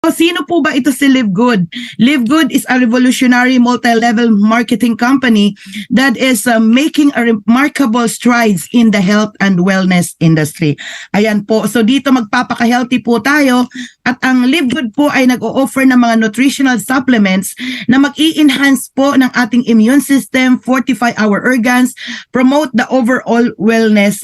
Sino po ba ito si Live Good? Live Good is a revolutionary multi-level marketing company that is making a remarkable strides in the health and wellness industry. Ayan po. So dito magpapaka-healthy po tayo at ang Live Good po ay nag-o-offer ng mga nutritional supplements na mag-i-enhance po ng ating immune system, fortify our organs, promote the overall wellness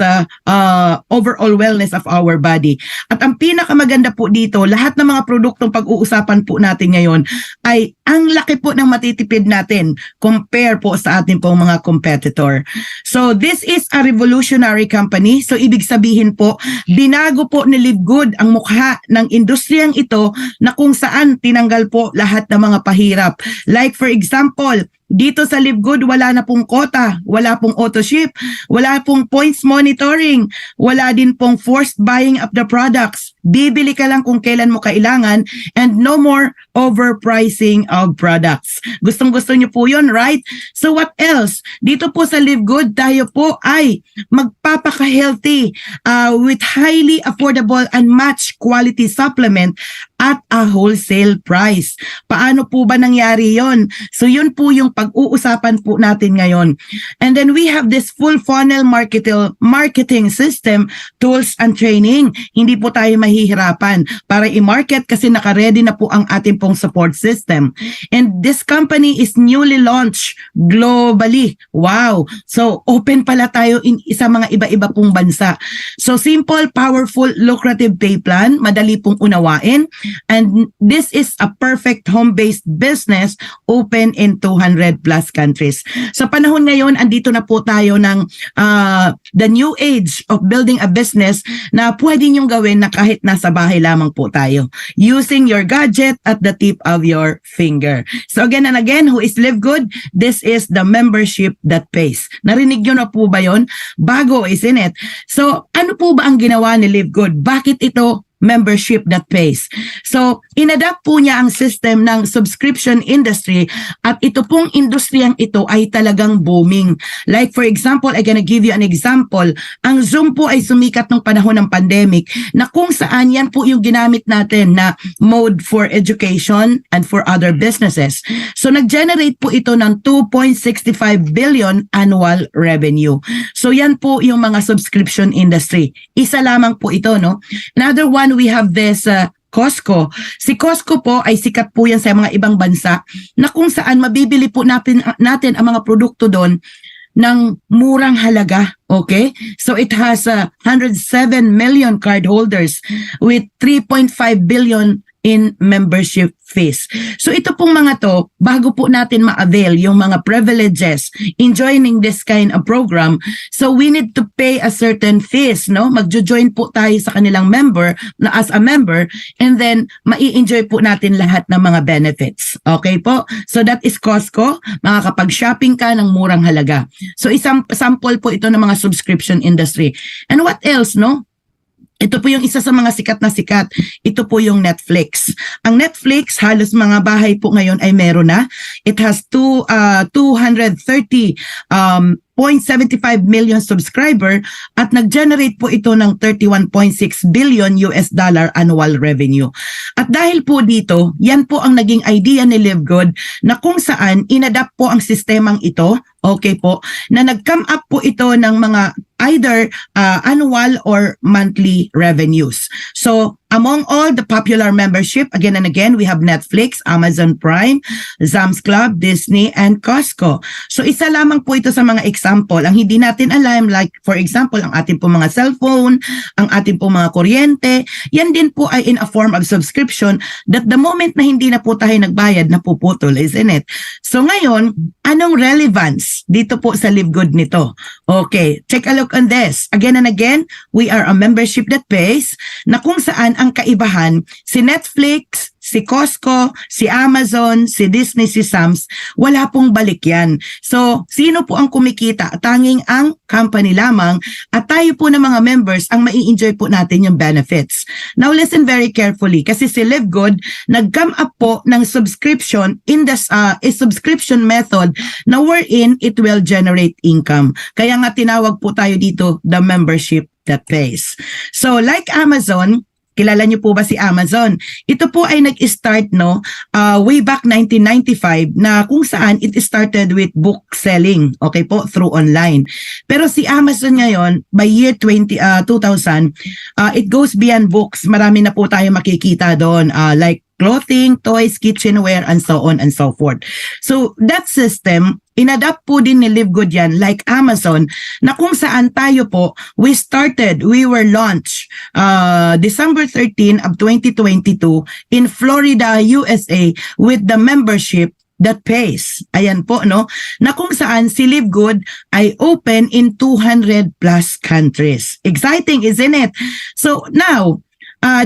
of our body. At ang pinakamaganda po dito, lahat ng mga produktong pag-uusapan po natin ngayon ay ang laki po ng matitipid natin compare po sa ating pong mga competitor. So this is a revolutionary company. So ibig sabihin po, binago po ni Live Good ang mukha ng industriyang ito na kung saan tinanggal po lahat ng mga pahirap. Like for example, dito sa Live Good, wala na pong quota, wala pong auto-ship, wala pong points monitoring, wala din pong forced buying of the products. Bibili ka lang kung kailan mo kailangan and no more overpricing of products. Gustong-gusto niyo po yun, right? So what else? Dito po sa Live Good, tayo po ay magpapaka-healthy with highly affordable and match quality supplement at a wholesale price. Paano po ba nangyari yon? So yun po yung pag-uusapan po natin ngayon. And then we have this full funnel marketing system, tools and training. Hindi po tayo mahihirapan para i-market kasi naka-ready na po ang ating pong support system. And this company is newly launched globally. Wow! So open pala tayo sa mga iba-iba pong bansa. So simple, powerful, lucrative pay plan, madali pong unawain. And this is a perfect home-based business open in 200 plus countries. Sa panahon ngayon, andito na po tayo ng the new age of building a business na pwede niyong gawin na kahit nasa bahay lamang po tayo. Using your gadget at the tip of your finger. So again and again, who is Live Good? This is the membership that pays. Narinig nyo na po ba yun? Bago, isn't it? So ano po ba ang ginawa ni Live Good? Bakit ito membership that pays? So, inadapt po niya ang system ng subscription industry at ito pong industriyang ito ay talagang booming. Like for example, I'm gonna give you an example. Ang Zoom po ay sumikat ng panahon ng pandemic na kung saan yan po yung ginamit natin na mode for education and for other businesses. So, nag-generate po ito ng 2.65 billion annual revenue. So, yan po yung mga subscription industry. Isa lamang po ito, no? Another one, we have this Costco. Si Costco po ay sikat po yan sa mga ibang bansa na kung saan mabibili po natin ang mga produkto doon ng murang halaga. Okay? So it has 107 million cardholders with 3.5 billion in membership fees. So ito pong mga to, bago po natin ma-avail yung mga privileges in joining this kind of program, so we need to pay a certain fees, no? Magjo-join po tayo sa kanilang member, na as a member, and then mai-enjoy po natin lahat ng mga benefits. Okay po? So that is Costco, makakapag-shopping ka ng murang halaga. So isang sample po ito ng mga subscription industry. And what else, no? Ito po yung isa sa mga sikat na sikat. Ito po yung Netflix. Ang Netflix, halos mga bahay po ngayon ay meron na. It has 230.75 million subscriber at nag-generate po ito ng 31.6 billion US dollar annual revenue. At dahil po dito, yan po ang naging idea ni Live Good na kung saan inadapt po ang sistemang ito, okay po, na nag-come up po ito ng mga either annual or monthly revenues. So, among all the popular membership, again and again, we have Netflix, Amazon Prime, Sam's Club, Disney, and Costco. So, isa lamang po ito sa mga example. Ang hindi natin alam, like for example, ang ating po mga cellphone, ang ating po mga kuryente, yan din po ay in a form of subscription that the moment na hindi na po tayo nagbayad, napuputol, isn't it? So, ngayon, anong relevance dito po sa Live Good nito? Okay, take a look on this. Again and again, we are a membership that pays na kung saan ang kaibahan, si Netflix, si Costco, si Amazon, si Disney, si Sam's, wala pong balik yan. So, sino po ang kumikita? Tanging ang company lamang at tayo po ng mga members ang mai-enjoy po natin yung benefits. Now, listen very carefully kasi si Live Good nag-come up po ng subscription in this a subscription method na wherein it will generate income. Kaya nga tinawag po tayo dito the membership that pays. So, like Amazon, Kilala niyo po ba si Amazon? Ito po ay nag-start way back 1995 na kung saan it started with book selling, okay po, through online. Pero si Amazon ngayon, by year 2000, it goes beyond books. Marami na po tayo makikita doon, like clothing, toys, kitchenware, and so on and so forth. So that system, inadapt po din ni Live Good yan, like Amazon, na kung saan tayo po, we were launched December 13 of 2022 in Florida, USA with the membership that pays. Ayan po, no? Na kung saan si Live Good ay open in 200 plus countries. Exciting, isn't it? So now,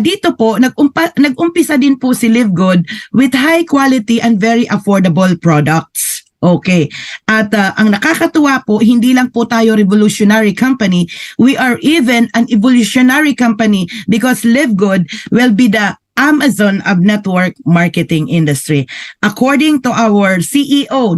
dito po, nag-umpisa din po si Live Good with high quality and very affordable products. Okay. At ang nakakatuwa po, hindi lang po tayo revolutionary company, we are even an evolutionary company because Live Good will be the Amazon of network marketing industry. According to our CEO,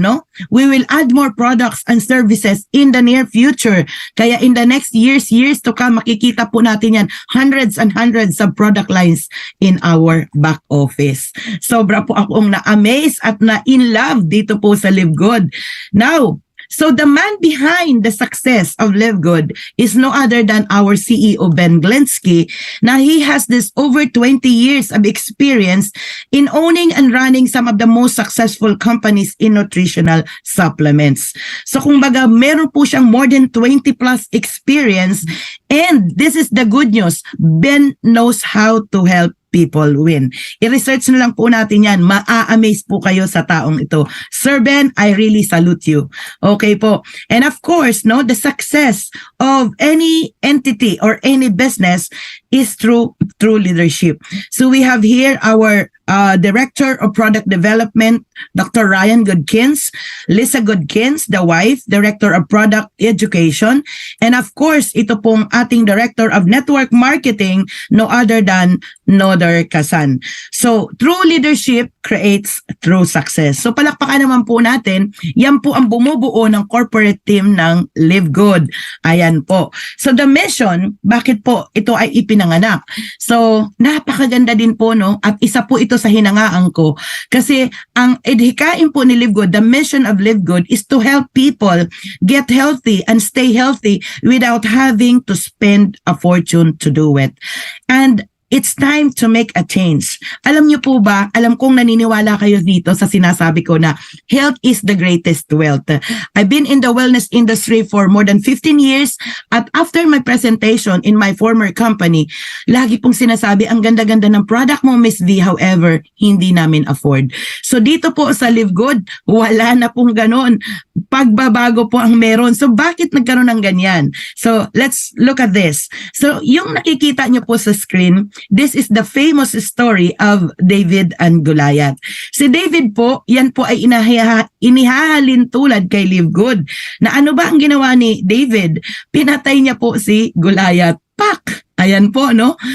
we will add more products and services in the near future. Kaya in the next years to come, makikita po natin yan, hundreds and hundreds of product lines in our back office. Sobra po akong na-amaze at na-in love dito po sa Live Good. Now, so the man behind the success of Live Good is no other than our CEO, Ben Glinsky. Now, he has this over 20 years of experience in owning and running some of the most successful companies in nutritional supplements. So kung baga, meron po siyang more than 20 plus experience, and this is the good news. Ben knows how to help people win. I-research na lang po natin yan. Ma-amaze po kayo sa taong ito. Sir Ben, I really salute you. Okay po. And of course, the success of any entity or any business is through leadership. So we have here our Director of Product Development, Dr. Ryan Goodkins, Lisa Goodkins, the wife, Director of Product Education, and of course, ito pong ating Director of Network Marketing, no other than Noder Kasan. So, true leadership creates true success. So, palakpakan naman po natin, yan po ang bumubuo ng corporate team ng Live Good. Ayan po. So, the mission, bakit po ito ay ipinanganak? So, napakaganda din po, at isa po ito sa hinangaan ko. Kasi ang edhikain po ni Live Good, the mission of Live Good is to help people get healthy and stay healthy without having to spend a fortune to do it. And it's time to make a change. Alam niyo po ba, alam kong naniniwala kayo dito sa sinasabi ko na health is the greatest wealth. I've been in the wellness industry for more than 15 years at after my presentation in my former company, lagi pong sinasabi, ang ganda-ganda ng product mo, Miss V, however, hindi namin afford. So dito po sa Live Good, wala na pong ganon. Pagbabago po ang meron. So bakit nagkaroon ng ganyan? So let's look at this. So yung nakikita niyo po sa screen, this is the famous story of David and Goliath. Si David po, yan po ay inihahalin tulad kay Live Good. Na ano ba ang ginawa ni David? Pinatay niya po si Goliath. Pak! Ayan po,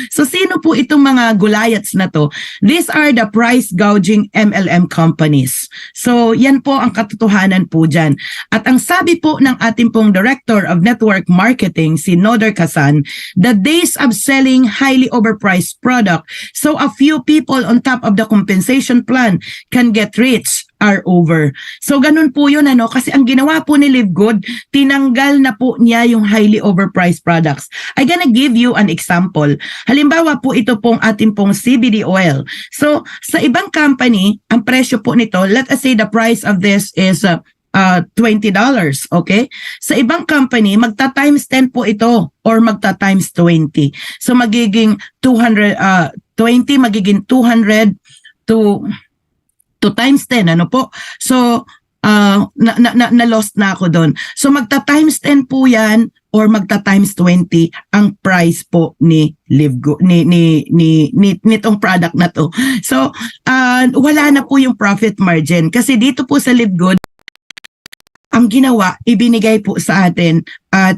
So, sino po itong mga Goliaths na to? These are the price gouging MLM companies. So, yan po ang katotohanan po dyan. At ang sabi po ng ating pong Director of Network Marketing, si Noder Kasan, the days of selling highly overpriced product so a few people on top of the compensation plan can get rich are over. So ganun po yun kasi ang ginawa po ni Live Good, tinanggal na po niya yung highly overpriced products. I'm gonna give you an example. Halimbawa po ito pong ating pong CBD oil. So sa ibang company, ang presyo po nito, let us say the price of this is $20, okay? Sa ibang company, magta-times 10 po ito or magta-times 20. So magiging 20 magiging 200 to times 10, po? So, na-lost na ako doon. So, magta-times 10 po yan or magta-times 20 ang price po ni Live Good, nitong product na to. So, wala na po yung profit margin. Kasi dito po sa Live Good, ang ginawa, ibinigay po sa atin at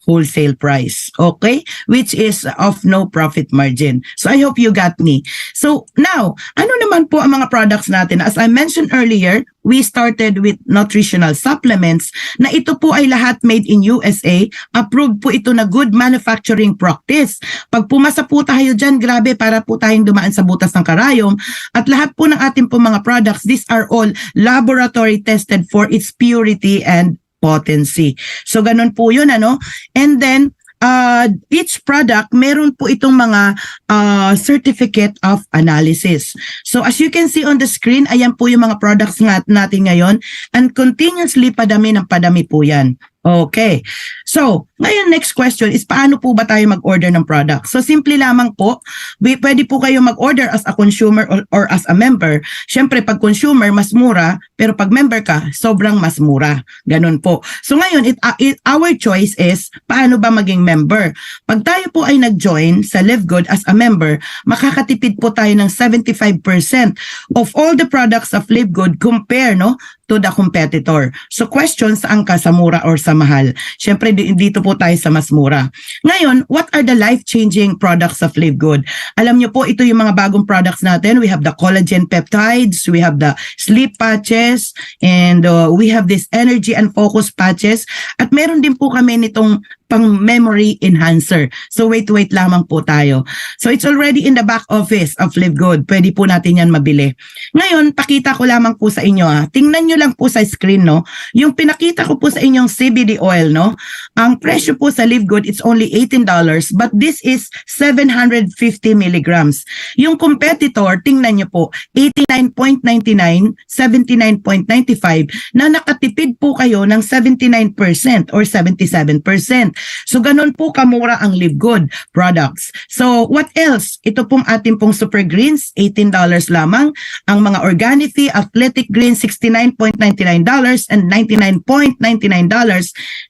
wholesale price, okay? Which is of no profit margin. So I hope you got me. So now, ano naman po ang mga products natin? As I mentioned earlier, we started with nutritional supplements na ito po ay lahat made in USA. Approved po ito na good manufacturing practice. Pag pumasa po tayo dyan, grabe, para po tayong dumaan sa butas ng karayom. At lahat po ng ating po mga products, these are all laboratory tested for its purity and potency. So ganun po yun, ano? And then, each product, meron po itong mga certificate of analysis. So as you can see on the screen, ayan po yung mga products natin ngayon, and continuously padami ng padami po yan. Okay. So, ngayon next question is paano po ba tayo mag-order ng product? So, simple lamang po, pwede po kayo mag-order as a consumer or as a member. Siyempre, pag consumer, mas mura, pero pag member ka, sobrang mas mura. Ganun po. So, ngayon, our choice is paano ba maging member? Pag tayo po ay nag-join sa Live Good as a member, makakatipid po tayo ng 75% of all the products of Live Good to the competitor. So question, saan ka, sa mura or sa mahal? Siyempre dito po tayo sa mas mura. Ngayon, what are the life-changing products of Live Good? Alam niyo po, ito yung mga bagong products natin. We have the collagen peptides, we have the sleep patches, and we have this energy and focus patches. At meron din po kami nitong pang memory enhancer. So wait lamang po tayo. So it's already in the back office of Live Good. Pwede po natin yan mabili. Ngayon, pakita ko lamang po sa inyo. Tingnan nyo lang po sa screen, no? Yung pinakita ko po sa inyong CBD oil, no? Ang presyo po sa Live Good, it's only $18, but this is 750 milligrams. Yung competitor, tingnan nyo po, 89.99, 79.95, na nakatipid po kayo ng 79% or 77%. So ganun po kamura ang Live Good products. So what else? Ito pong ating pong Super Greens, $18 lamang. Ang mga Organifi, Athletic Greens, $69.99 and $99.99.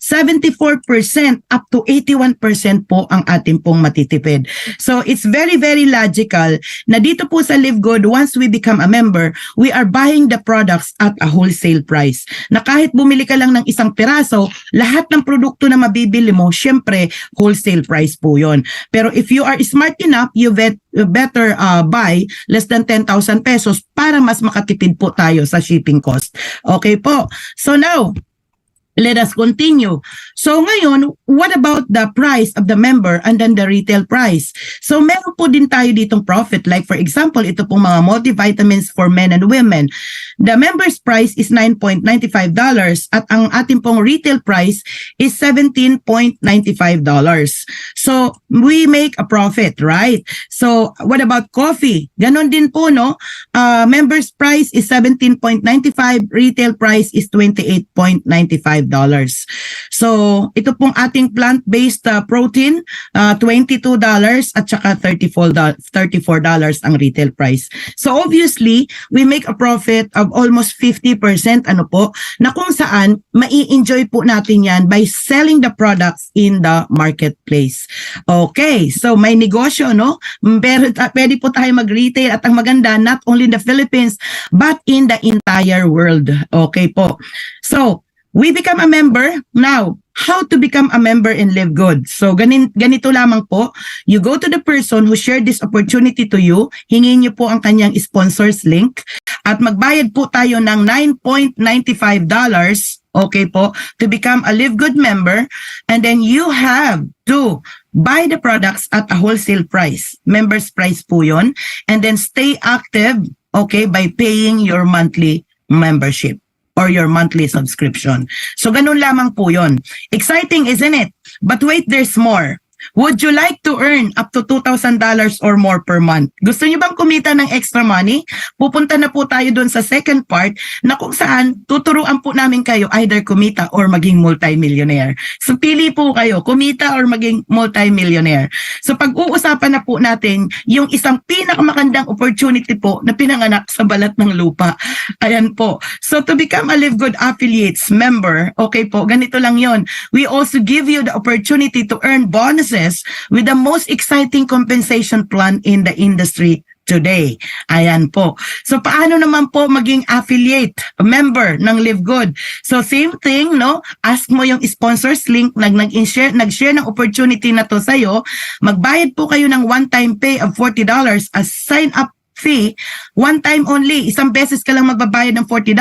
74% up to 81% po ang ating pong matitipid. So it's very, very logical na dito po sa Live Good, once we become a member, we are buying the products at a wholesale price. Na kahit bumili ka lang ng isang piraso, lahat ng produkto na mabibili mo, syempre, wholesale price po yun. Pero if you are smart enough, you better buy less than 10,000 pesos para mas makatipid po tayo sa shipping cost. Okay po. So now, let us continue. So ngayon, what about the price of the member and then the retail price? So meron po din tayo ditong profit. Like for example, ito pong mga multivitamins for men and women. The member's price is $9.95 at ang ating pong retail price is $17.95. So we make a profit, right? So what about coffee? Ganon din po, no? Member's price is $17.95, retail price is $28.95. So, ito pong ating plant-based protein, $22 at saka $34 ang retail price. So, obviously, we make a profit of almost 50%, na kung saan mai-enjoy po natin yan by selling the products in the marketplace. Okay, so may negosyo, no? Pwede po tayo mag-retail at ang maganda, not only in the Philippines, but in the entire world. Okay po. So, we become a member. Now, how to become a member in Live Good? So, ganito lamang po. You go to the person who shared this opportunity to you. Hingin niyo po ang kanyang sponsors link. At magbayad po tayo ng $9.95, okay po, to become a Live Good member. And then you have to buy the products at a wholesale price. Members price po yun. And then stay active, okay, by paying your monthly membership or your monthly subscription. So, ganun lamang po yun. Exciting, isn't it? But wait, there's more. Would you like to earn up to $2,000 or more per month? Gusto niyo bang kumita ng extra money? Pupunta na po tayo doon sa second part na kung saan tuturuan po namin kayo either kumita or maging multi-millionaire. So pili po kayo, kumita or maging multi-millionaire. So pag-uusapan na po natin yung isang pinakamagandang opportunity po na pinanganak sa balat ng lupa. Ayan po. So to become a Live Good Affiliates member, okay po, ganito lang yon. We also give you the opportunity to earn bonuses with the most exciting compensation plan in the industry today. Ayan po. So paano naman po maging affiliate member ng Live Good? So same thing, no? Ask mo yung sponsors link, nag-share ng opportunity na to sa'yo. Magbayad po kayo ng one-time pay of $40 as sign-up fee, one time only, isang beses ka lang magbabayad ng $40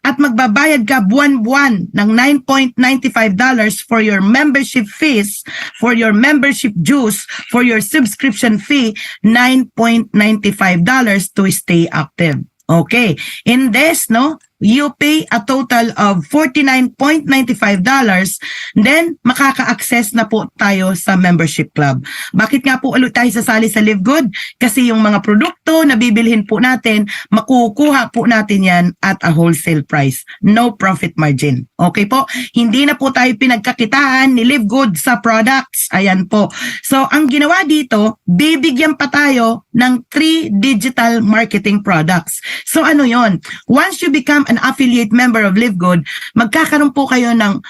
at magbabayad ka buwan-buwan ng $9.95 for your membership fees, for your membership dues, for your subscription fee, $9.95 to stay active. Okay, in this, no, you pay a total of $49.95, then makaka-access na po tayo sa membership club. Bakit nga po ulit tayo sasali sa Live Good? Kasi yung mga produkto na bibilhin po natin, makukuha po natin yan at a wholesale price. No profit margin. Okay po? Hindi na po tayo pinagkakitaan ni Live Good sa products. Ayan po. So, ang ginawa dito, bibigyan pa tayo ng 3 digital marketing products. So, ano yon? Once you become an affiliate member of Live Good, magkakaroon po kayo ng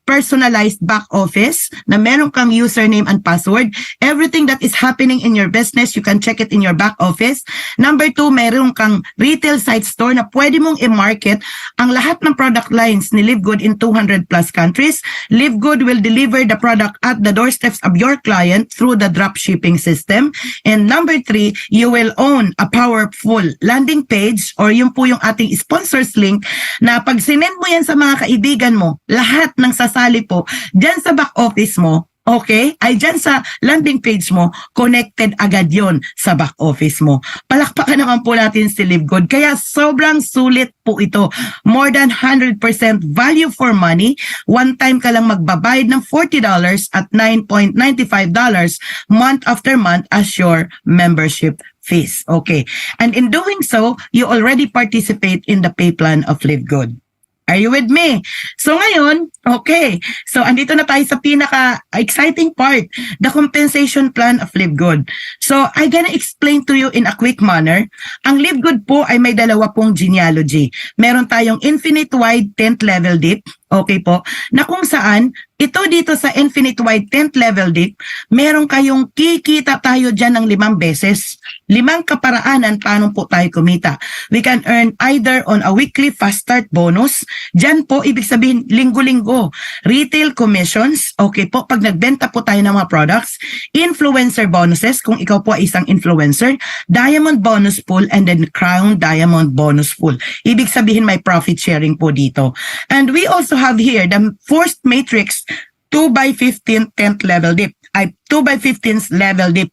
personalized back office na meron kang username and password. Everything that is happening in your business, you can check it in your back office. Number 2, meron kang retail site store na pwede mong i-market ang lahat ng product lines ni Live Good in 200 plus countries. Live Good will deliver the product at the doorsteps of your client through the drop shipping system. And number 3, you will own a powerful landing page or yung po yung ating sponsors link na pag sinend mo yan sa mga kaibigan mo, lahat ng sasali po dyan sa back office mo, okay, ay dyan sa landing page mo, connected agad yon sa back office mo. Palakpakan naman po natin si Live Good. Kaya sobrang sulit po ito. More than 100% value for money. One time ka lang magbabayad ng $40 at $9.95 month after month as your membership fees. Okay. And in doing so, you already participate in the pay plan of Live Good. Are you with me? So ngayon, okay. So andito na tayo sa pinaka-exciting part, the compensation plan of Live Good. So I'm gonna explain to you in a quick manner. Ang Live Good po ay may dalawa pong genealogy. Meron tayong Infinite Wide 10th level dip, okay po, na kung saan ito dito sa Infinite Wide 10th level dip, meron kayong kikita tayo dyan ng 5 beses. 5 kaparaanan paano po tayo kumita. We can earn either on a weekly fast start bonus. Dyan po, ibig sabihin, linggo-linggo. Retail commissions, okay po, pag nagbenta po tayo ng mga products. Influencer bonuses, kung ikaw po ay isang influencer. Diamond bonus pool, and then Crown Diamond bonus pool. Ibig sabihin, may profit sharing po dito. And we also have here the first matrix 2x15 10th level dip. Ay 2x15 level dip.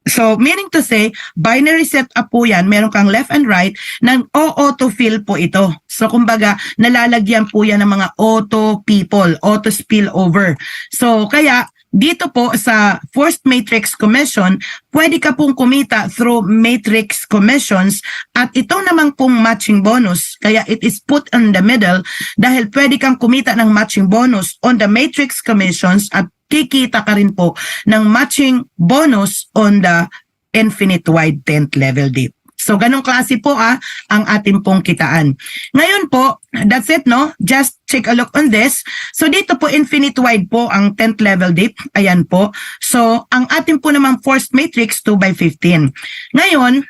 So, meaning to say, binary setup po yan, meron kang left and right, ng auto-fill po ito. So, kumbaga, nalalagyan po yan ng mga auto people, auto spillover. So, kaya, dito po sa first matrix commission, pwede ka pong kumita through matrix commissions at ito naman pong matching bonus. Kaya it is put in the middle dahil pwede kang kumita ng matching bonus on the matrix commissions at kikita ka rin po ng matching bonus on the Infinite Wide 10th level dip. So, ganong klase po ang ating pong kitaan. Ngayon po, that's it, no? Just take a look on this. So, dito po, Infinite Wide po ang 10th level dip. Ayan po. So, ang ating po namang first matrix, 2x15. Ngayon,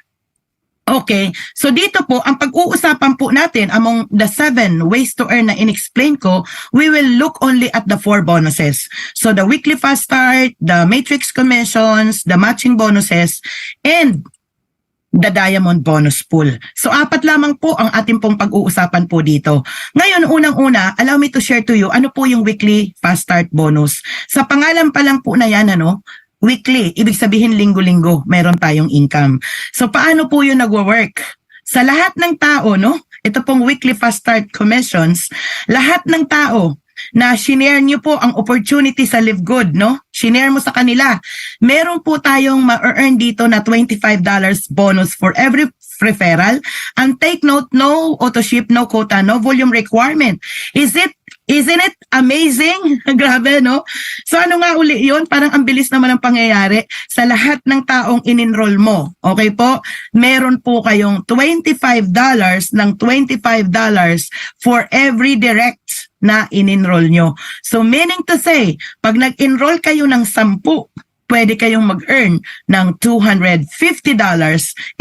okay, so dito po, ang pag-uusapan po natin among the 7 ways to earn na in-explain ko, we will look only at the 4 bonuses. So the weekly fast start, the matrix commissions, the matching bonuses, and the diamond bonus pool. So 4 lamang po ang ating pong pag-uusapan po dito. Ngayon, unang-una, allow me to share to you ano po yung weekly fast start bonus. Sa pangalan pa lang po na yan, weekly, ibig sabihin linggo-linggo, meron tayong income. So, paano po yun nagwo-work? Sa lahat ng tao, ito pong weekly fast start commissions, lahat ng tao na shinare nyo po ang opportunity sa Live Good, shinare mo sa kanila, meron po tayong ma-earn dito na $25 bonus for every referral. And take note, no auto ship, no quota, no volume requirement. Isn't it amazing? Grabe, no? So ano nga uli yun? Parang ang bilis naman ang pangyayari sa lahat ng taong in-enroll mo. Okay po? Meron po kayong $25 ng $25 for every direct na in-enroll nyo. So meaning to say, pag nag-enroll kayo ng 10, pwede kayong mag-earn ng $250.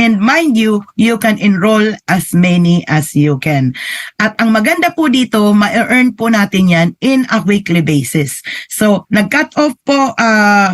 And mind you, you can enroll as many as you can. At ang maganda po dito, ma-earn po natin yan in a weekly basis. So, nag-cut off po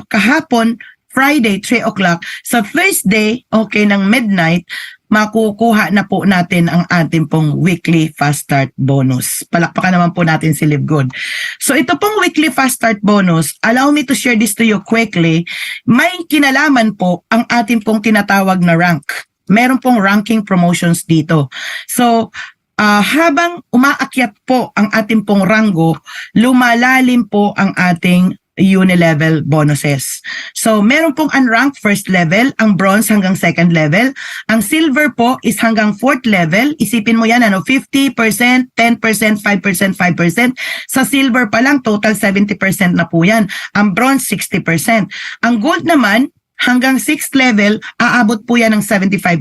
kahapon, Friday, 3 o'clock. Sa Thursday, okay, ng midnight, makukuha na po natin ang ating pong weekly fast start bonus. Palakpakan naman po natin si Live Good. So ito pong weekly fast start bonus, allow me to share this to you quickly. May kinalaman po ang ating pong tinatawag na rank. Meron pong ranking promotions dito. So habang umaakyat po ang ating pong ranggo, lumalalim po ang ating uni-level bonuses. So, meron pong unranked first level, ang bronze hanggang second level. Ang silver po is hanggang fourth level. Isipin mo yan, 50%, 10%, 5%, 5%. Sa silver pa lang, total 70% na po yan. Ang bronze, 60%. Ang gold naman, hanggang 6th level, aabot po yan ng 75%.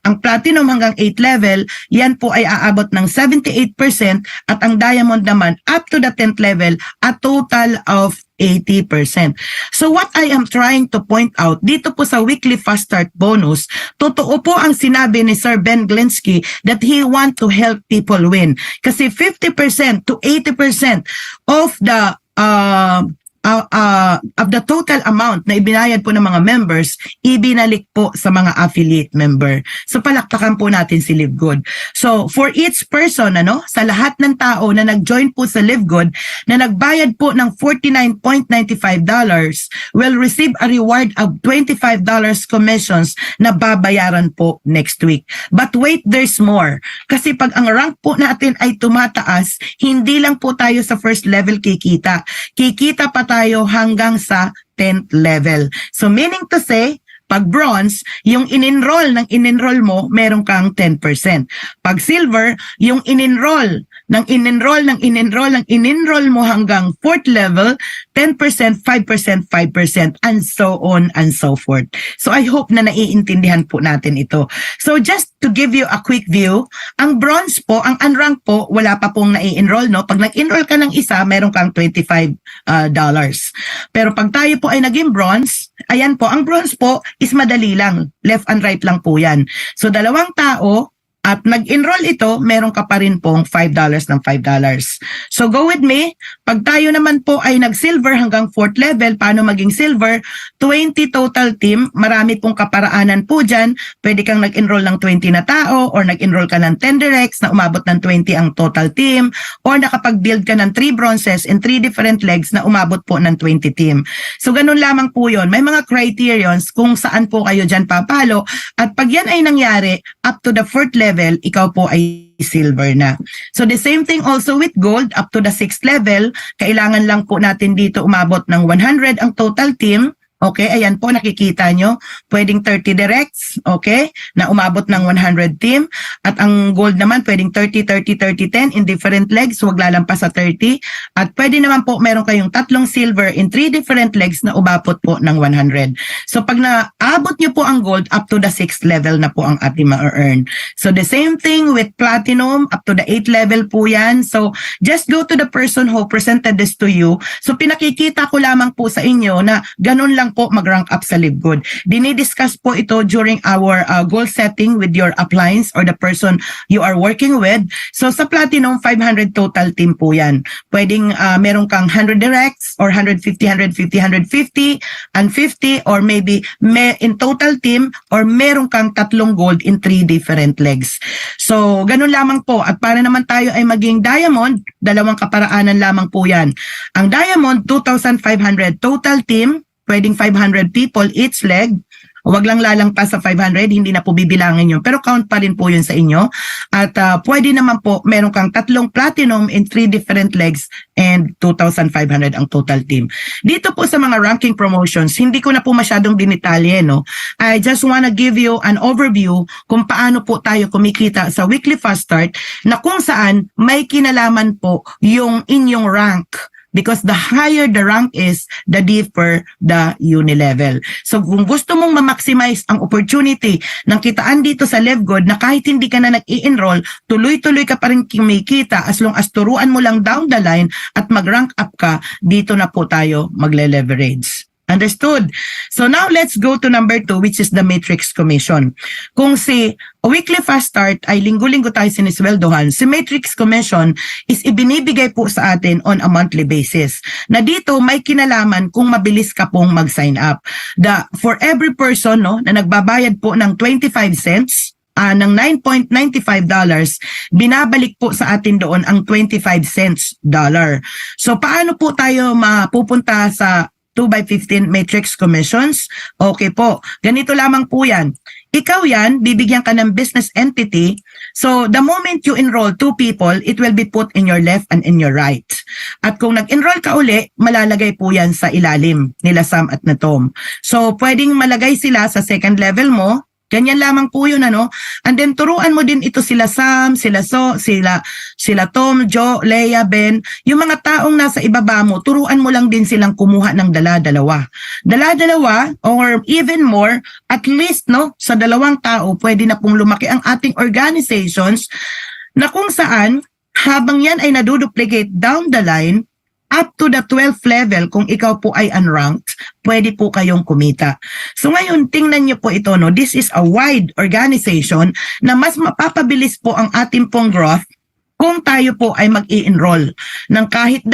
Ang platinum hanggang 8th level, yan po ay aabot ng 78%. At ang diamond naman, up to the 10th level, a total of 80%. So what I am trying to point out, dito po sa weekly fast start bonus, totoo po ang sinabi ni Sir Ben Glinsky that he want to help people win. Kasi 50% to 80% of the total amount na ibinayad po ng mga members, ibinalik po sa mga affiliate member. So palakpakan po natin si Live Good. So for each person, sa lahat ng tao na nag-join po sa Live Good, na nagbayad po ng $49.95, will receive a reward of $25 commissions na babayaran po next week. But wait, there's more. Kasi pag ang rank po natin ay tumataas, hindi lang po tayo sa first level kikita. Kikita pa tayo hanggang sa 10th level. So meaning to say, pag bronze, yung in-enroll mo, meron kang 10%. Pag silver, yung in-enroll mo hanggang 4th level, 10%, 5%, 5%, and so on and so forth. So I hope na naiintindihan po natin ito. So just to give you a quick view, ang bronze po, ang unranked po, wala pa pong nai-enroll, no? Pag nag-enroll ka ng isa, meron kang $25. Pero pag tayo po ay naging bronze, ayan po, ang bronze po is madali lang. Left and right lang po yan. So dalawang tao, at nag-enroll ito, meron ka pa rin pong $5 ng $5. So go with me. Pag tayo naman po ay nag-silver hanggang 4th level, paano maging silver? 20 total team. Marami pong kaparaanan po dyan. Pwede kang nag-enroll ng 20 na tao or nag-enroll ka ng 10 directs na umabot ng 20 ang total team or nakapag-build ka ng 3 bronzes in 3 different legs na umabot po ng 20 team. So ganun lamang po yun. May mga criterions kung saan po kayo dyan papalo at pag yan ay nangyari, up to the 4th level, ikaw po ay silver na. So the same thing also with gold, up to the 6th level, kailangan lang po natin dito umabot ng 100 ang total team. Okay, ayan po, nakikita nyo. Pwedeng 30 directs, okay, na umabot ng 100 team. At ang gold naman, pwedeng 30, 30, 30, 10 in different legs, huwag lalampas sa 30. At pwede naman po, meron kayong 3 silver in 3 different legs na umabot po ng 100. So pag naabot nyo po ang gold, up to the 6th level na po ang ating ma-earn. So the same thing with platinum, up to the 8th level po yan. So just go to the person who presented this to you. So pinakikita ko lamang po sa inyo na ganun lang po mag-rank up sa Live Good. Dinidiscuss po ito during our goal setting with your appliance or the person you are working with. So sa Platinum, 500 total team po yan. Pwedeng meron kang 100 directs or 150, 150, 150, and 50 or maybe in total team or meron kang 3 gold in 3 different legs. So ganun lamang po. At para naman tayo ay maging diamond, 2 kaparaanan lamang po yan. Ang diamond, 2,500 total team, pwedeng 500 people each leg. Huwag lang lalampas sa 500, hindi na po bibilangin yun. Pero count pa rin po yun sa inyo. At pwede naman po, meron kang 3 platinum in 3 different legs and 2,500 ang total team. Dito po sa mga ranking promotions, hindi ko na po masyadong dinitalye, no? I just wanna give you an overview kung paano po tayo kumikita sa weekly fast start na kung saan may kinalaman po yung inyong rank. Because the higher the rank is, the deeper the uni level. So kung gusto mong ma-maximize ang opportunity ng kitaan dito sa Live Good na kahit hindi ka na nag-i-enroll, tuloy-tuloy ka pa rin kumikita as long as turuan mo lang down the line at mag-rank up ka, dito na po tayo magle-leverage. Understood? So now let's go to number 2, which is the matrix commission. Kung si weekly fast start ay linggo-linggo tayo sinisweldohan, si matrix commission is ibinibigay po sa atin on a monthly basis. Na dito may kinalaman kung mabilis ka pong mag-sign up. For every person na nagbabayad po ng 25 cents, ng $9.95, binabalik po sa atin doon ang 25 cents dollar. So paano po tayo mapupunta sa 2x15 matrix commissions? Okay po, ganito lamang po yan. Ikaw yan, bibigyan ka ng business entity. So the moment you enroll 2 people, it will be put in your left and in your right. At kung nag-enroll ka uli, malalagay po yan sa ilalim nila Sam at na Tom. So pwedeng malagay sila sa second level mo. Ganyan lamang po yun, And then, turuan mo din ito sila Sam, sila Tom, Joe, Leia, Ben. Yung mga taong nasa ibaba mo, turuan mo lang din silang kumuha ng dala-dalawa. Dala-dalawa, or even more, at least, sa 2 tao, pwede na pong lumaki ang ating organizations na kung saan, habang yan ay naduduplicate down the line, up to the 12th level, kung ikaw po ay unranked, pwede po kayong kumita. So ngayon, tingnan nyo po ito, this is a wide organization na mas mapapabilis po ang ating pong growth kung tayo po ay mag-i-enroll ng kahit 2,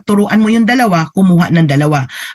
turuan mo yung 2, kumuha ng 2.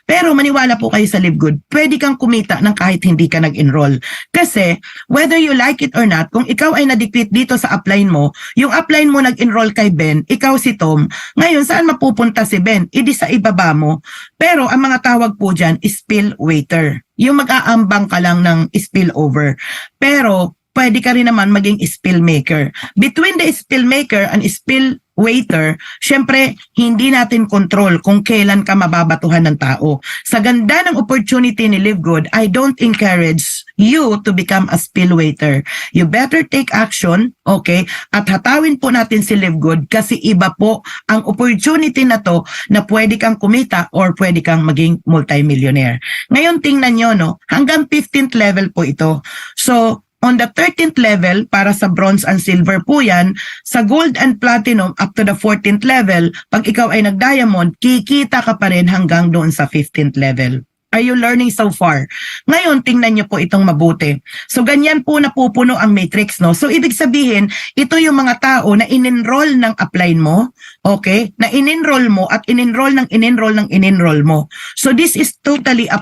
Pero maniwala po kayo sa Live Good, pwede kang kumita ng kahit hindi ka nag-enroll. Kasi, whether you like it or not, kung ikaw ay na-decrease dito sa upline mo, yung upline mo nag-enroll kay Ben, ikaw si Tom, ngayon saan mapupunta si Ben? Idi sa ibaba mo. Pero ang mga tawag po dyan is spill waiter. Yung mag-aambang ka lang ng spillover. Pero, pwede ka rin naman maging spill maker. Between the spill maker and spill waiter, syempre, hindi natin control kung kailan ka mababatuhan ng tao. Sa ganda ng opportunity ni Live Good, I don't encourage you to become a spill waiter. You better take action, okay? At hatawin po natin si Live Good kasi iba po ang opportunity na to na pwede kang kumita or pwede kang maging multimillionaire. Ngayon, tingnan nyo, hanggang 15th level po ito. So, on the 13th level, para sa bronze and silver po yan, sa gold and platinum up to the 14th level, pag ikaw ay nag-diamond, kikita ka pa rin hanggang doon sa 15th level. Are you learning so far? Ngayon, tingnan nyo po itong mabuti. So, ganyan po napupuno ang matrix, So, ibig sabihin, ito yung mga tao na in-enroll ng upline mo, okay? Na in-enroll mo at in-enroll mo. So, this is totally a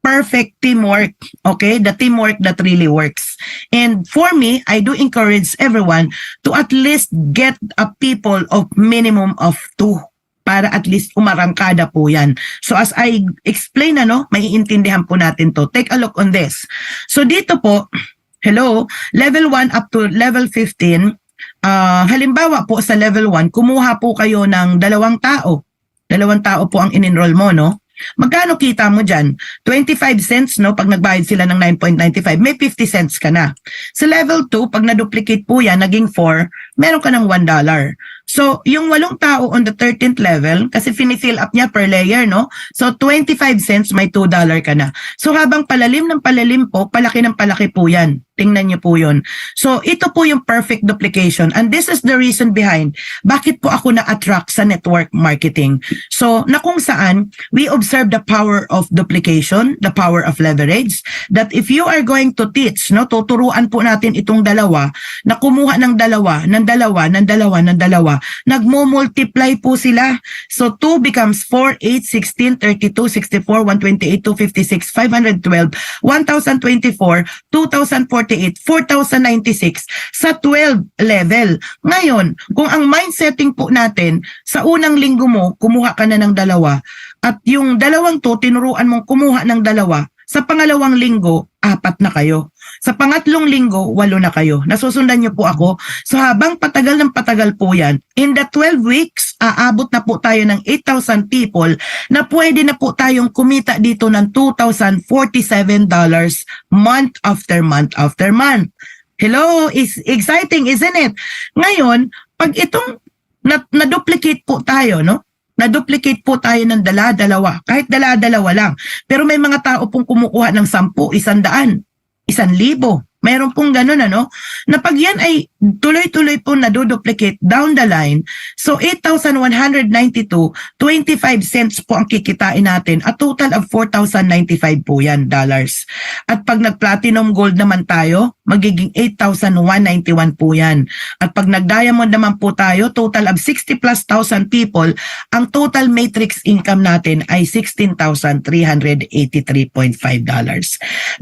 perfect teamwork, okay? The teamwork that really works. And for me, I do encourage everyone to at least get a people of minimum of 2 para at least umarangkada po yan. So as I explain, maiintindihan po natin to. Take a look on this. So dito po, level 1 up to level 15, halimbawa po sa level 1, kumuha po kayo ng 2 tao. 2 tao po ang in-enroll mo, Magkano kita mo dyan? 25 cents, pag nagbayad sila ng 9.95, may 50 cents ka na. Sa level 2, pag na-duplicate po yan, naging 4, meron ka ng $1. So, yung 8 tao on the 13th level, kasi finifill up niya per layer, So, 25 cents, may $2 ka na. So, habang palalim ng palalim po, palaki ng palaki po yan. Tingnan niyo po yun. So, ito po yung perfect duplication. And this is the reason behind bakit po ako na-attract sa network marketing. So, na kung saan, we observe the power of duplication, the power of leverage, that if you are going to teach, tuturuan po natin itong 2, na kumuha ng 2, nagmo-multiply po sila. So, 2 becomes 4, 8, 16, 32, 64, 128, 256, 512, 1,024, 2,048, 4,096 sa 12 level. Ngayon, kung ang mindsetting po natin, sa unang linggo mo, kumuha ka na ng 2, at yung 2 to, tinuruan mong kumuha ng 2, sa pangalawang linggo, 4 na kayo. Sa pangatlong linggo, 8 na kayo. Nasusundan niyo po ako. So habang patagal ng patagal po yan, in the 12 weeks, aabot na po tayo ng 8,000 people na pwede na po tayong kumita dito ng $2,047 month after month after month. Hello, is exciting, isn't it? Ngayon, pag itong na-duplicate po tayo, na-duplicate po tayo ng 2, kahit 2 lang. Pero may mga tao pong kumukuha ng 10, 100, 1,000. Mayroon pong ganun, na pag yan ay tuloy-tuloy po naduduplicate down the line, so 8,192, 25 cents po ang kikitain natin, a total of 4,095 po yan dollars. At pag nag-platinum gold naman tayo, magiging 8,191 po yan. At pag nag-diamond naman po tayo, total of 60 plus thousand people, ang total matrix income natin ay $16,383.5.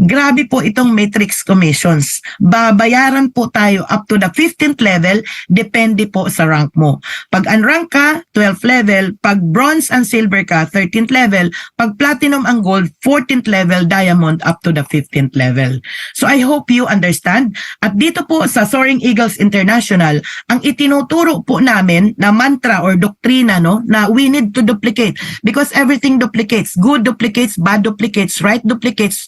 Grabe po itong matrix commissions. Babayaran po tayo up to the 15th level, depende po sa rank mo. Pag unrank ka, 12th level. Pag bronze and silver ka, 13th level. Pag platinum and gold, 14th level, diamond up to the 15th level. So I hope you understand. At dito po sa Soaring Eagles International, ang itinuturo po namin na mantra or doktrina, no, na we need to duplicate because everything duplicates. Good duplicates, bad duplicates, right duplicates,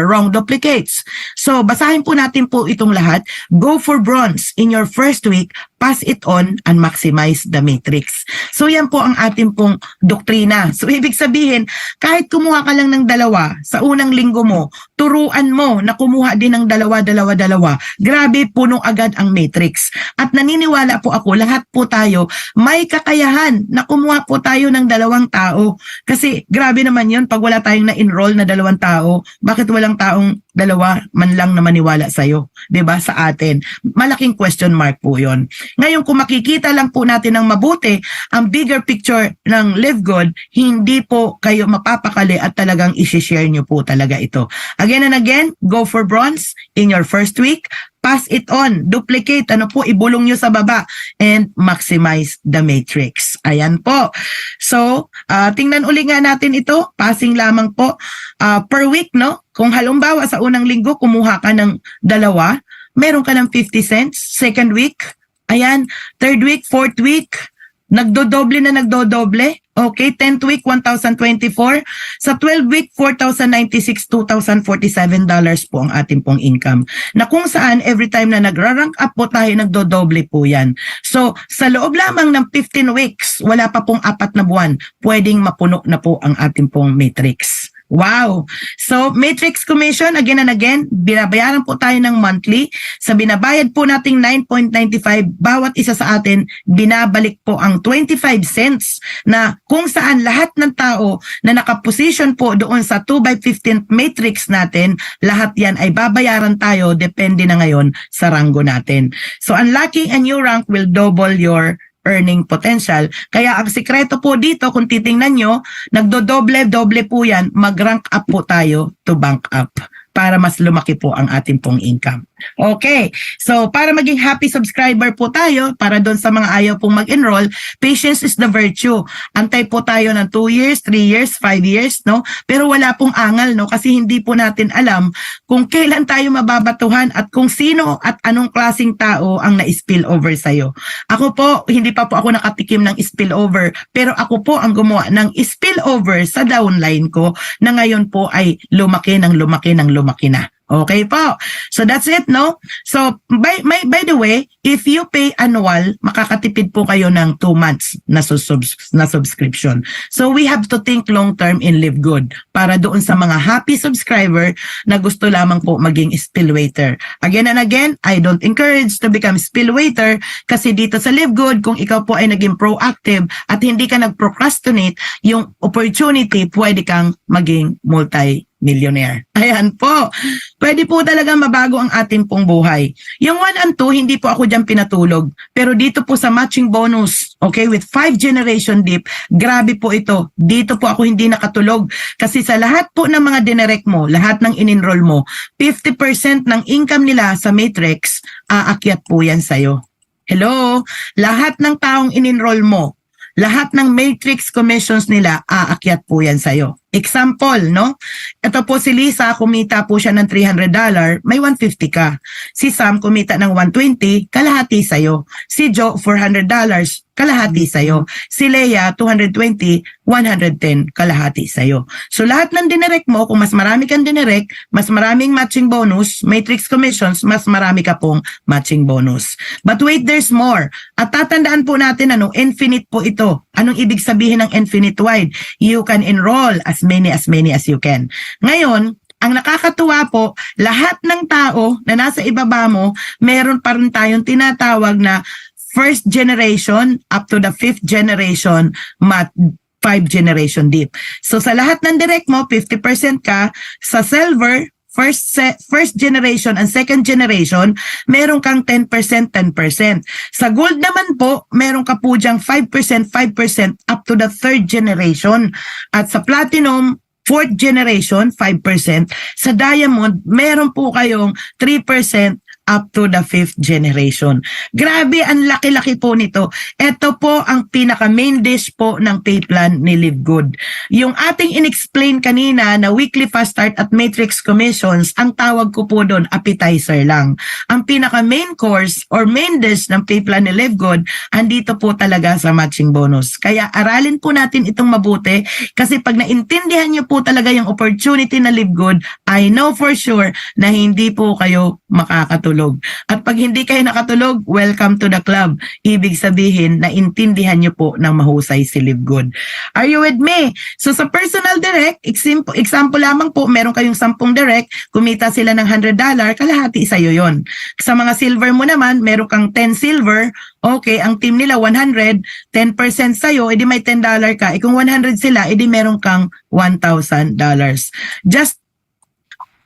wrong duplicates. So, basahin po natin po itong lahat. Go for bronze in your first week, pass it on, and maximize the matrix. So, yan po ang ating pong doktrina. So, ibig sabihin, kahit kumuha ka lang ng dalawa sa unang linggo mo, turuan mo na kumuha din ng dalawa. Grabe, puno agad ang matrix. At naniniwala po ako, lahat po tayo may kakayahan na kumuha po tayo ng 2 tao. Kasi grabe naman yun, pag wala tayong na-enroll na 2 tao, bakit walang taong 2 man lang na maniwala sa'yo? 'Di ba? Sa atin. Malaking question mark po yon. Ngayon, kung makikita lang po natin ng mabuti ang bigger picture ng Live Good, hindi po kayo mapapakali at talagang isi-share nyo po talaga ito. Again and again, go for bronze in your first week. Pass it on, duplicate, ibulong nyo sa baba, and maximize the matrix. Ayan po. So, tingnan uli nga natin ito, passing lamang po per week, no? Kung halimbawa sa unang linggo, kumuha ka ng 2, meron ka ng 50 cents, second week, ayan, third week, fourth week, nagdodoble. Okay, 10th week, 1,024. Sa 12th week, 4,096, $2,047 po ang ating pong income. Na kung saan, every time na nagra-rank up po tayo, nagdodoble po yan. So, sa loob lamang ng 15 weeks, wala pa pong 4 na buwan, pwedeng mapuno na po ang ating pong matrix. Wow! So, matrix commission, again and again, binabayaran po tayo ng monthly. Sa binabayad po nating 9.95, bawat isa sa atin, binabalik po ang 25 cents na kung saan lahat ng tao na nakaposition po doon sa 2x15 matrix natin, lahat yan ay babayaran tayo, depende na ngayon sa ranggo natin. So, unlocking a new rank will double your earning potential. Kaya ang sikreto po dito, kung titingnan nyo, nagdodoble-doble po yan, mag-rank up po tayo to bank up para mas lumaki po ang ating pong income. Okay, so para maging happy subscriber po tayo, para doon sa mga ayaw pong mag-enroll, patience is the virtue. Antay po tayo ng 2 years, 3 years, 5 years, no? Pero wala pong angal, no? Kasi hindi po natin alam kung kailan tayo mababatuhan at kung sino at anong klaseng tao ang na-spill over sa'yo. Ako po, hindi pa po ako nakatikim ng spill over, pero ako po ang gumawa ng spill over sa downline ko na ngayon po ay lumaki na. Okay po. So that's it, no? So by the way, if you pay annual, makakatipid po kayo ng 2 months na subscription. So we have to think long term in Live Good para doon sa mga happy subscriber na gusto lamang po maging spill waiter. Again and again, I don't encourage to become spill waiter kasi dito sa Live Good, kung ikaw po ay naging proactive at hindi ka nag-procrastinate, yung opportunity, pwede kang maging multi-millionaire. Ayan po. Pwede po talaga mabago ang ating pong buhay. Yung 1 and 2, hindi po ako dyan pinatulog. Pero dito po sa matching bonus, okay, with 5 generation dip, grabe po ito. Dito po ako hindi nakatulog. Kasi sa lahat po ng mga dinirect mo, lahat ng in-enroll mo, 50% ng income nila sa matrix, aakyat po yan sa'yo. Hello? Lahat ng taong in-enroll mo, lahat ng matrix commissions nila, aakyat po yan sa'yo. Example, no? Ito po si Lisa, kumita po siya ng $300, may 150 ka. Si Sam, kumita ng 120, kalahati sa'yo. Si Joe, $400, kalahati sa'yo. Si Leia, 220, 110, kalahati sa'yo. So lahat ng dinirect mo, kung mas marami kang dinirect, mas maraming matching bonus, matrix commissions, mas marami ka pong matching bonus. But wait, there's more. At tatandaan po natin, infinite po ito. Anong ibig sabihin ng infinite wide? You can enroll as many as you can. Ngayon, ang nakakatuwa po, lahat ng tao na nasa ibaba mo, meron pa rin tayong tinatawag na first generation up to the 5th generation 5 generation deep. So sa lahat ng direct mo, 50% ka. Sa silver, first generation and second generation, meron kang 10%, 10%. Sa gold naman po, meron ka po dyang 5%, 5% up to the 3rd generation. At sa platinum, 4th generation, 5%. Sa diamond, meron po kayong 3% up to the 5th generation. Grabe, ang laki-laki po nito. Ito po ang pinaka-main dish po ng pay plan ni Live Good. Yung ating in-explain kanina na weekly fast start at matrix commissions, ang tawag ko po doon, appetizer lang. Ang pinaka-main course or main dish ng pay plan ni Live Good, andito po talaga sa matching bonus. Kaya aralin po natin itong mabuti kasi pag naintindihan nyo po talaga yung opportunity na Live Good, I know for sure na hindi po kayo makakatulog. At pag hindi kayo nakatulog, welcome to the club. Ibig sabihin na intindihan nyo po ng mahusay si Live Good. Are you with me? So sa personal direct, example lamang po, meron kayong 10 direct, kumita sila ng $100, kalahati sa'yo yon. Sa mga silver mo naman, meron kang 10 silver, okay, ang team nila 100, 10% sa'yo, edi may $10 ka. Kung 100 sila, edi meron kang $1,000. Just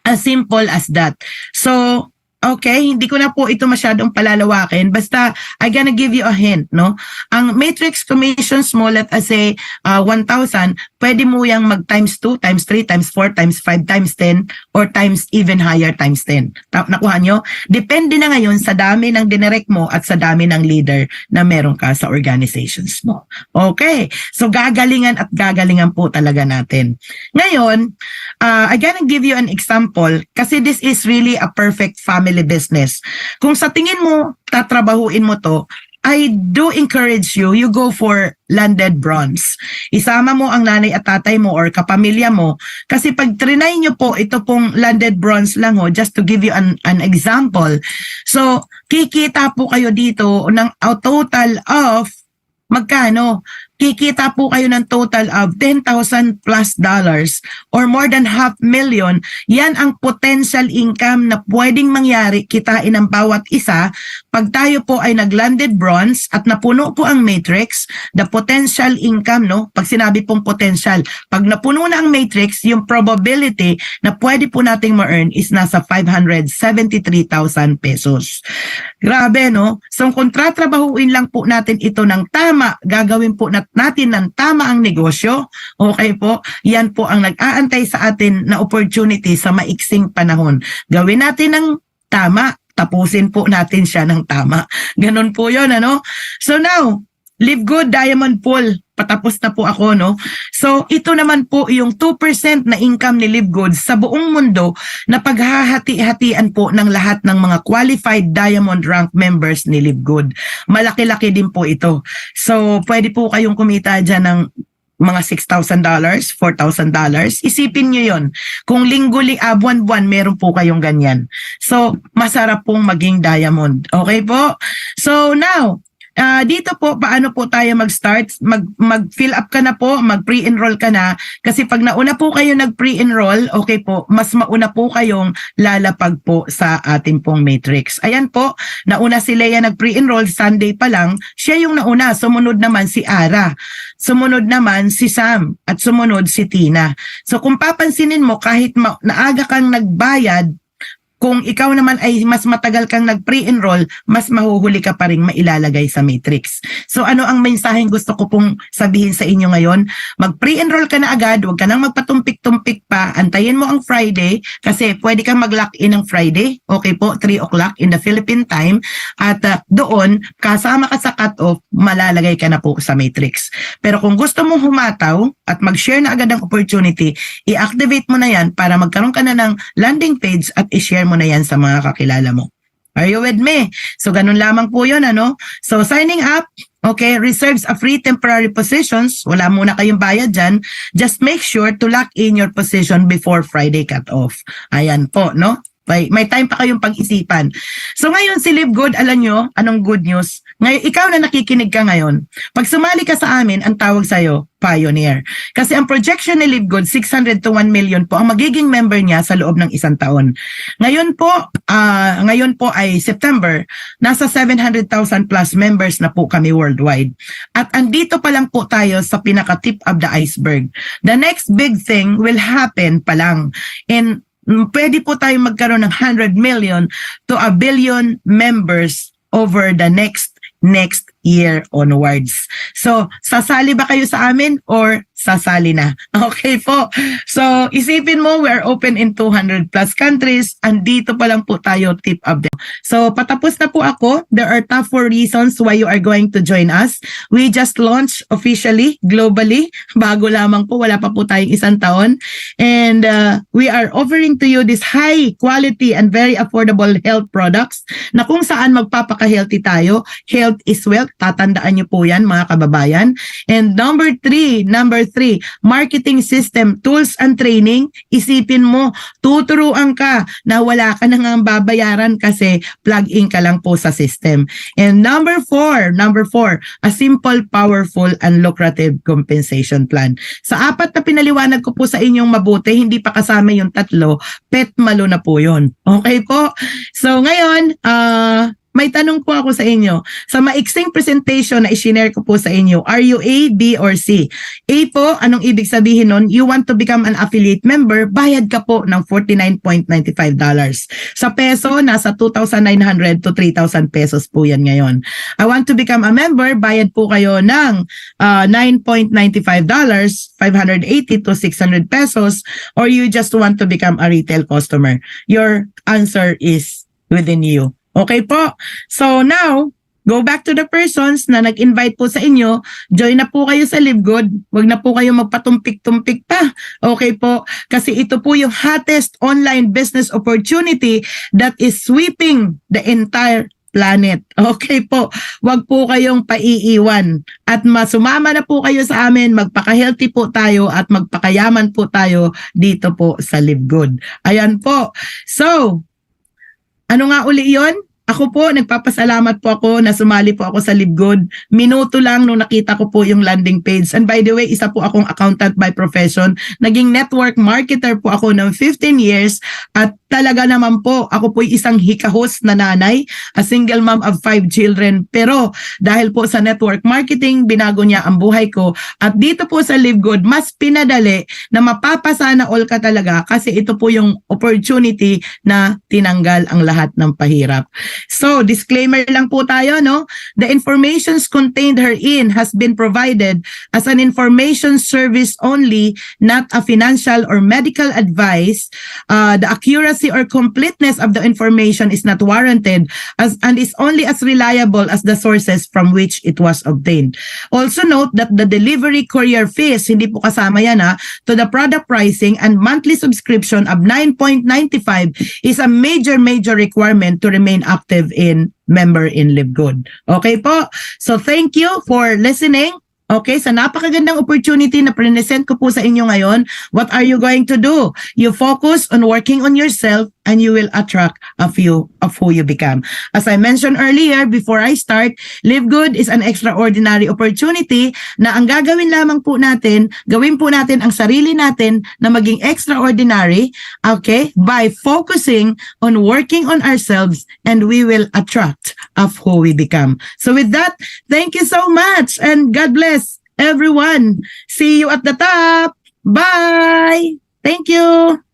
as simple as that. So, okay, hindi ko na po ito masyadong palalawakin. Basta, I gonna give you a hint, no? Ang matrix commissions mo, let us say, 1,000, pwede mo yang mag times 2, times 3, times 4, times 5, times 10, or times even higher, times 10. Nakuha nyo? Depende na ngayon sa dami ng dinirect mo at sa dami ng leader na meron ka sa organizations mo. Okay, so gagalingan at gagalingan po talaga natin. Ngayon, I gonna give you an example kasi this is really a perfect family business. Kung sa tingin mo, tatrabahuin mo to, I do encourage you, you go for landed bronze. Isama mo ang nanay at tatay mo or kapamilya mo kasi pag trinay nyo po, ito pong landed bronze lang ho, just to give you an example. So, kikita po kayo dito ng a total of magkano? Kikita po kayo ng total of $10,000 plus or more than $500,000. Yan ang potential income na pwedeng mangyari, kitain ng bawat isa. Pag tayo po ay nag-landed bronze at napuno po ang matrix, the potential income, no? Pag sinabi pong potential, pag napuno na ang matrix, yung probability na pwede po nating ma-earn is nasa 573,000 pesos. Grabe, no? So kung tatrabahuin lang po natin ito ng tama, gagawin po natin ng tama ang negosyo, okay po, yan po ang nag-aantay sa atin na opportunity sa maiksing panahon. Gawin natin ng tama, tapusin po natin siya ng tama. Ganun po yun, ano? So now, Live Good Diamond Pool, patapos na po ako, no? So, ito naman po yung 2% na income ni Live Good sa buong mundo na paghahati-hatian po ng lahat ng mga qualified diamond rank members ni Live Good. Malaki-laki din po ito. So, pwede po kayong kumita dyan ng mga $6,000, $4,000. Isipin nyo yon. Kung buwan-buwan, meron po kayong ganyan. So, masarap pong maging diamond. Okay po? So, now, dito po, paano po tayo mag-start? Mag-fill up ka na po, mag-pre-enroll ka na. Kasi pag nauna po kayo nag-pre-enroll, okay po, mas mauna po kayong lalapag po sa ating pong matrix. Ayan po, nauna si Leia nag-pre-enroll, Sunday pa lang, siya yung nauna. Sumunod naman si Ara. Sumunod naman si Sam. At sumunod si Tina. So kung papansinin mo, kahit naaga kang nagbayad, kung ikaw naman ay mas matagal kang nag-pre-enroll, mas mahuhuli ka pa rin mailalagay sa matrix. So ano ang mensaheng gusto ko pong sabihin sa inyo ngayon? Mag-pre-enroll ka na agad, huwag ka nang magpatumpik-tumpik pa, antayin mo ang Friday kasi pwede kang mag-lock-in ng Friday, okay po, 3 o'clock in the Philippine time, at doon, kasama ka sa cut-off, malalagay ka na po sa matrix. Pero kung gusto mong humataw at mag-share na agad ang opportunity, i-activate mo na yan para magkaroon ka na ng landing page at i-share mo na yan sa mga kakilala mo. Are you with me? So, ganun lamang po yun, ano? So, signing up, okay, reserves a free temporary positions. Wala muna kayong bayad dyan. Just make sure to lock in your position before Friday cut-off. Ayan po, no? May time pa kayong pag-isipan. So ngayon si Live Good, alam nyo, anong good news? Ngayon, ikaw na nakikinig ka ngayon, pag sumali ka sa amin, ang tawag sa'yo, Pioneer. Kasi ang projection ni Live Good, 600 to 1 million po ang magiging member niya sa loob ng isang taon. Ngayon po ay September, nasa 700,000 plus members na po kami worldwide. At andito pa lang po tayo sa pinaka-tip of the iceberg. The next big thing will happen pa lang. And pwede po tayo magkaroon ng 100 million to 1 billion members over the next year onwards. So, sasali ba kayo sa amin or sasali na? Okay po. So, isipin mo, we are open in 200 plus countries. Andito pa lang po tayo, tip of the. So, patapos na po ako. There are top 4 reasons why you are going to join us. We just launched officially, globally. Bago lamang po, wala pa po tayong isang taon. And we are offering to you this high quality and very affordable health products na kung saan magpapaka-healthy tayo. Health is wealth. Tatandaan niyo po yan, mga kababayan. And number three, marketing system, tools and training. Isipin mo, tuturuan ka na wala ka nang babayaran kasi plug-in ka lang po sa system. And number four, a simple, powerful, and lucrative compensation plan. Sa 4 na pinaliwanag ko po sa inyong mabuti, hindi pa kasama yung 3, petmalo na po yun. Okay po? So ngayon, may tanong po ako sa inyo. Sa maiksing presentation na i-share ko po sa inyo, are you A, B, or C? A po, anong ibig sabihin nun? You want to become an affiliate member, bayad ka po ng $49.95. Sa peso, nasa 2,900 to 3,000 pesos po yan ngayon. I want to become a member, bayad po kayo ng $9.95, 580 to 600 pesos, or you just want to become a retail customer. Your answer is within you. Okay po. So now, go back to the persons na nag-invite po sa inyo. Join na po kayo sa Live Good. Huwag na po kayo magpatumpik-tumpik pa. Okay po. Kasi ito po yung hottest online business opportunity that is sweeping the entire planet. Okay po. Huwag po kayong paiiwan. At masumama na po kayo sa amin. Magpaka-healthy po tayo at magpakayaman po tayo dito po sa Live Good. Ayan po. So, ano nga uli yun? Ako po, nagpapasalamat po ako na sumali po ako sa Live Good. Minuto lang nung nakita ko po yung landing page. And by the way, isa po akong accountant by profession. Naging network marketer po ako ng 15 years. At talaga naman po, ako po isang hikahos na nanay, a single mom of 5 children. Pero dahil po sa network marketing, binago niya ang buhay ko. At dito po sa Live Good, mas pinadali na mapapasana all ka talaga kasi ito po yung opportunity na tinanggal ang lahat ng pahirap. So, disclaimer lang po tayo, no? The informations contained herein has been provided as an information service only, not a financial or medical advice. The accuracy or completeness of the information is not warranted and is only as reliable as the sources from which it was obtained. Also note that the delivery courier fees, hindi po kasama yan to the product pricing and monthly subscription of $9.95 is a major requirement to remain active in member in Live Good. Okay po? So thank you for listening. Okay, sa napakagandang opportunity na present ko po sa inyo ngayon, what are you going to do? You focus on working on yourself and you will attract a few of who you become. As I mentioned earlier, before I start, Live Good is an extraordinary opportunity na ang gagawin lamang po natin, gawin po natin ang sarili natin na maging extraordinary, okay, by focusing on working on ourselves and we will attract of who we become. So with that, thank you so much and God bless everyone. See you at the top. Bye. Thank you.